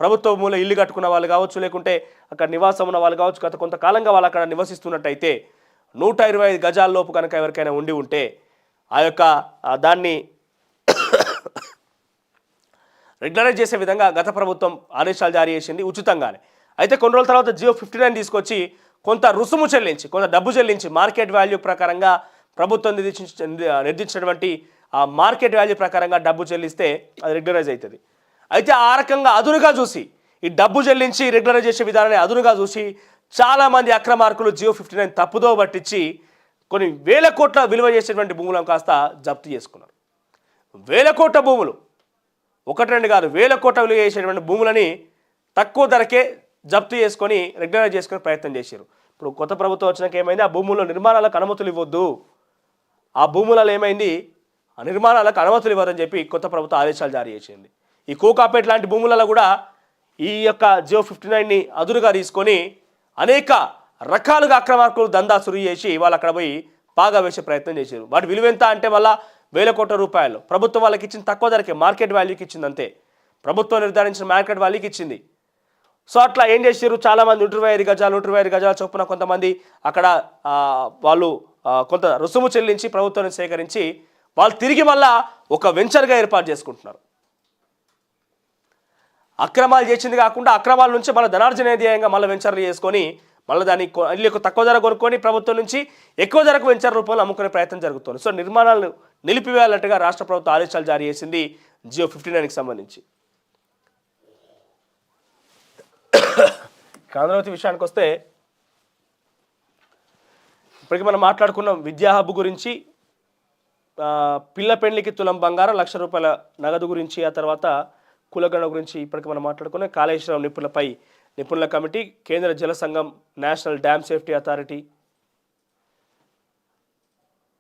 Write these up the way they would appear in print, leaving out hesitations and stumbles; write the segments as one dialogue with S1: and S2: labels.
S1: ప్రభుత్వ భూములో ఇల్లు కట్టుకున్న వాళ్ళు కావచ్చు, లేకుంటే అక్కడ నివాసం ఉన్న వాళ్ళు కావచ్చు, గత కొంతకాలంగా వాళ్ళు అక్కడ నివసిస్తున్నట్టయితే 125 గజాల లోపు కనుక ఎవరికైనా ఉండి ఉంటే ఆ యొక్క దాన్ని రెగ్యులరైజ్ చేసే విధంగా గత ప్రభుత్వం ఆదేశాలు జారీ చేసింది ఉచితంగానే. అయితే కొన్ని రోజుల తర్వాత జియో 59 తీసుకొచ్చి కొంత రుసుము చెల్లించి, కొంత డబ్బు చెల్లించి మార్కెట్ వాల్యూ ప్రకారంగా ప్రభుత్వం నిర్దించినటువంటి ఆ మార్కెట్ వాల్యూ ప్రకారంగా డబ్బు చెల్లిస్తే అది రెగ్యులరైజ్ అవుతుంది. అయితే ఆ రకంగా అదునుగా చూసి ఈ డబ్బు చెల్లించి రెగ్యులరైజ్ చేసే విధానాన్ని అదునుగా చూసి చాలామంది అక్రమార్కులు జియో 59 తప్పుదో పట్టించి కొన్ని వేల కోట్ల విలువ చేసేటువంటి భూములను కాస్త జప్తు చేసుకున్నారు. వేల కోట్ల భూములు, ఒకటి రెండు కాదు, వేల కోట్ల విలువ చేసేటువంటి భూములని తక్కువ ధరకే జప్తు చేసుకొని రెగ్యులరైజ్ చేసుకునే ప్రయత్నం చేశారు. ఇప్పుడు కొత్త ప్రభుత్వం వచ్చినాక ఏమైంది, ఆ భూముల్లో నిర్మాణాలకు అనుమతులు ఇవ్వద్దు, ఆ భూములలో ఏమైంది, ఆ నిర్మాణాలకు అనుమతులు ఇవ్వదని చెప్పి కొత్త ప్రభుత్వం ఆదేశాలు జారీ చేసింది. ఈ కోకాపేట లాంటి భూములలో కూడా ఈ యొక్క జియో 59ని అదునుగా తీసుకొని అనేక రకాలుగా అక్రమార్కులు దందా సురు చేసి వాళ్ళు అక్కడ పోయి పాగా వేసే ప్రయత్నం చేశారు. వాటి విలువ ఎంత అంటే మళ్ళా వేల కోట్ల రూపాయలు. ప్రభుత్వం వాళ్ళకి ఇచ్చిన తక్కువ ధరకే, మార్కెట్ వాల్యూకి ఇచ్చింది అంతే, ప్రభుత్వం నిర్ధారించిన మార్కెట్ వాల్యూకి ఇచ్చింది. సో అట్లా ఏం చేశారు, చాలామంది 125 గజాలు చొప్పున కొంతమంది అక్కడ వాళ్ళు కొంత రుసుము చెల్లించి ప్రభుత్వాన్ని సేకరించి వాళ్ళు తిరిగి మళ్ళా ఒక వెంచర్గా ఏర్పాటు చేసుకుంటున్నారు. అక్రమాలు చేసింది కాకుండా అక్రమాల నుంచి మళ్ళీ ధనార్జన ధ్యేయంగా మళ్ళీ వెంచర్లు చేసుకొని మళ్ళీ దాన్ని ఇల్లు తక్కువ ధర కొనుక్కొని ప్రభుత్వం నుంచి ఎక్కువ ధరకు వెంచర్ రూపంలో అమ్ముకునే ప్రయత్నం జరుగుతుంది. సో నిర్మాణాలను నిలిపివేయాలంటగా రాష్ట్ర ప్రభుత్వం ఆదేశాలు జారీ చేసింది జియో 59కి సంబంధించి. అమరావతి విషయానికి వస్తే ఇప్పటికీ మనం మాట్లాడుకున్నాం విద్యా హబ్ గురించి, పిల్ల పెళ్లికి తులం బంగారం, ₹1,00,000 నగదు గురించి, ఆ తర్వాత కులగణన గురించి ఇప్పటికీ మనం మాట్లాడుకున్నాం. కాళేశ్వరం నిపుణులపై నిపుణుల కమిటీ, కేంద్ర జల సంఘం, నేషనల్ డ్యామ్ సేఫ్టీ అథారిటీ,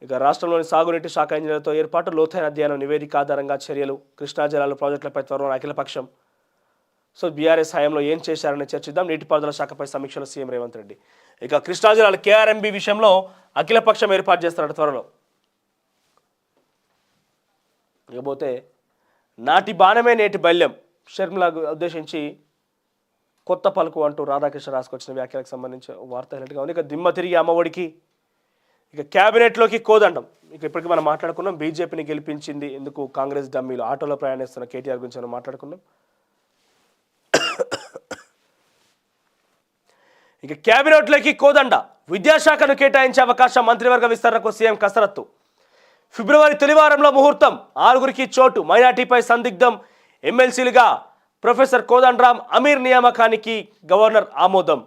S1: ఇక రాష్ట్రంలోని సాగునీటి శాఖ ఇంజనీర్లతో ఏర్పాటు, లోతైన అధ్యయనం, నివేదిక ఆధారంగా చర్యలు, కృష్ణా జలాల ప్రాజెక్టులపై త్వరలో అఖిలపక్షం. సో బీఆర్ఎస్ హయాంలో ఏం చేశారని చర్చిద్దాం. నీటిపారుదల శాఖపై సమీక్షలో సీఎం రేవంత్ రెడ్డి. ఇక కృష్ణా జలాల కేఆర్ఎంబీ విషయంలో అఖిలపక్షం ఏర్పాటు చేస్తారట త్వరలో. ఇకపోతే నాటి బాణమే నేటి బల్యం, షర్మిల ఉద్దేశించి కొత్త పలుకు అంటూ రాధాకృష్ణ రాసుకొచ్చిన వ్యాఖ్యలకు సంబంధించి వార్త హైలైట్గా ఉంది. ఇక దిమ్మ తిరిగి అమ్మఒడికి, ఇక క్యాబినెట్లోకి కోదండం. ఇక ఇప్పటికీ మనం మాట్లాడుకున్నాం బీజేపీని గెలిపించింది ఎందుకు కాంగ్రెస్ డమ్మీలు, ఆటోలో ప్రయాణిస్తున్న కేటీఆర్ గురించి మనం మాట్లాడుకున్నాం. ఇక క్యాబినెట్లోకి కోదండ, విద్యాశాఖను కేటాయించే అవకాశం, మంత్రివర్గ విస్తరణకు సీఎం కసరత్తు. ఫిబ్రవరి తొలి వారంలో ముహూర్తం, 6గురికి చోటు, మైనార్టీపై సందిగ్ధం, ఎమ్మెల్సీలుగా ప్రొఫెసర్ కోదండరామ్, అమీర్ నియామకానికి గవర్నర్ ఆమోదం.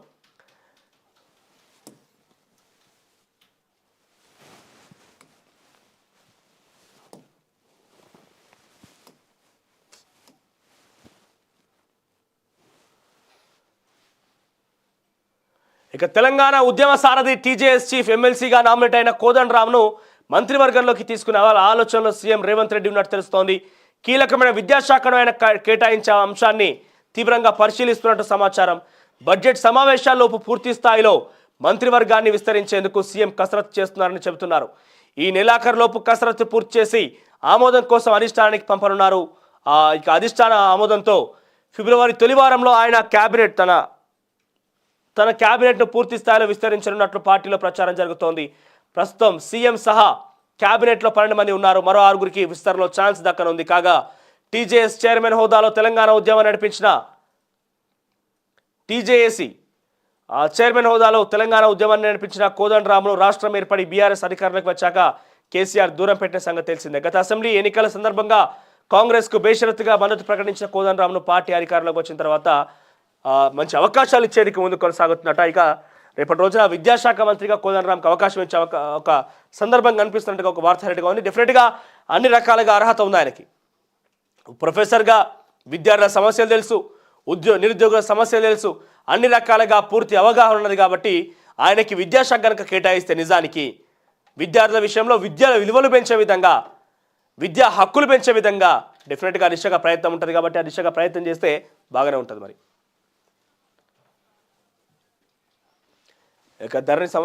S1: ఇక తెలంగాణ ఉద్యమ సారథి టీజేఎస్ చీఫ్ ఎమ్మెల్సీగా నామినేట్ అయిన కోదండరామ్ను మంత్రివర్గంలోకి తీసుకునే ఆలోచనలో సీఎం రేవంత్ రెడ్డి ఉన్నట్టు తెలుస్తోంది. కీలకమైన విద్యాశాఖను ఆయన కేటాయించే అంశాన్ని తీవ్రంగా పరిశీలిస్తున్నట్టు సమాచారం. బడ్జెట్ సమావేశాల్లోపు పూర్తి స్థాయిలో మంత్రివర్గాన్ని విస్తరించేందుకు సీఎం కసరత్తు చేస్తున్నారని చెబుతున్నారు. ఈ నెలాఖరులోపు కసరత్తు పూర్తి చేసి ఆమోదం కోసం అధిష్టానానికి పంపనున్నారు. ఇక అధిష్టాన ఆమోదంతో ఫిబ్రవరి తొలి వారంలో ఆయన క్యాబినెట్ తన క్యాబినెట్ను పూర్తి స్థాయిలో విస్తరించనున్నట్లు పార్టీలో ప్రచారం జరుగుతోంది. ప్రస్తుతం సీఎం సహా క్యాబినెట్లో 12 మంది ఉన్నారు. మరో 6గురికి విస్తరణలో ఛాన్స్ దక్కనుంది. కాగా టీజేఎస్ చైర్మన్ హోదాలో తెలంగాణ ఉద్యమం నడిపించిన టీజేఏసీ చైర్మన్ హోదాలో తెలంగాణ ఉద్యమాన్ని నడిపించిన కోదండరామ్ను రాష్ట్రం ఏర్పడి బీఆర్ఎస్ అధికారంలోకి వచ్చాక కేసీఆర్ దూరం పెట్టిన సంగతి తెలిసిందే. గత అసెంబ్లీ ఎన్నికల సందర్భంగా కాంగ్రెస్కు బేషరతుగా మద్దతు ప్రకటించిన కోదండరామ్ను పార్టీ అధికారంలోకి వచ్చిన తర్వాత మంచి అవకాశాలు ఇచ్చేందుకు ముందు కొనసాగుతున్నట్ట. ఇక రేపటి రోజున విద్యాశాఖ మంత్రిగా కోదండరామ్కి అవకాశం ఇచ్చే ఒక సందర్భం కనిపిస్తున్నట్టుగా ఒక వార్త హైలైట్గా ఉంది. డెఫినెట్గా అన్ని రకాలుగా అర్హత ఉంది ఆయనకి. ప్రొఫెసర్గా విద్యార్థుల సమస్యలు తెలుసు, నిరుద్యోగుల సమస్యలు తెలుసు, అన్ని రకాలుగా పూర్తి అవగాహన ఉన్నది. కాబట్టి ఆయనకి విద్యాశాఖ కనుక కేటాయిస్తే నిజానికి విద్యార్థుల విషయంలో విద్యల విలువలు పెంచే విధంగా, విద్యా హక్కులు పెంచే విధంగా డెఫినెట్గా ఆ దిశగా ప్రయత్నం ఉంటుంది. కాబట్టి ఆ దిశగా ప్రయత్నం చేస్తే బాగానే ఉంటుంది. మరి ఇక ధరణి సమస్య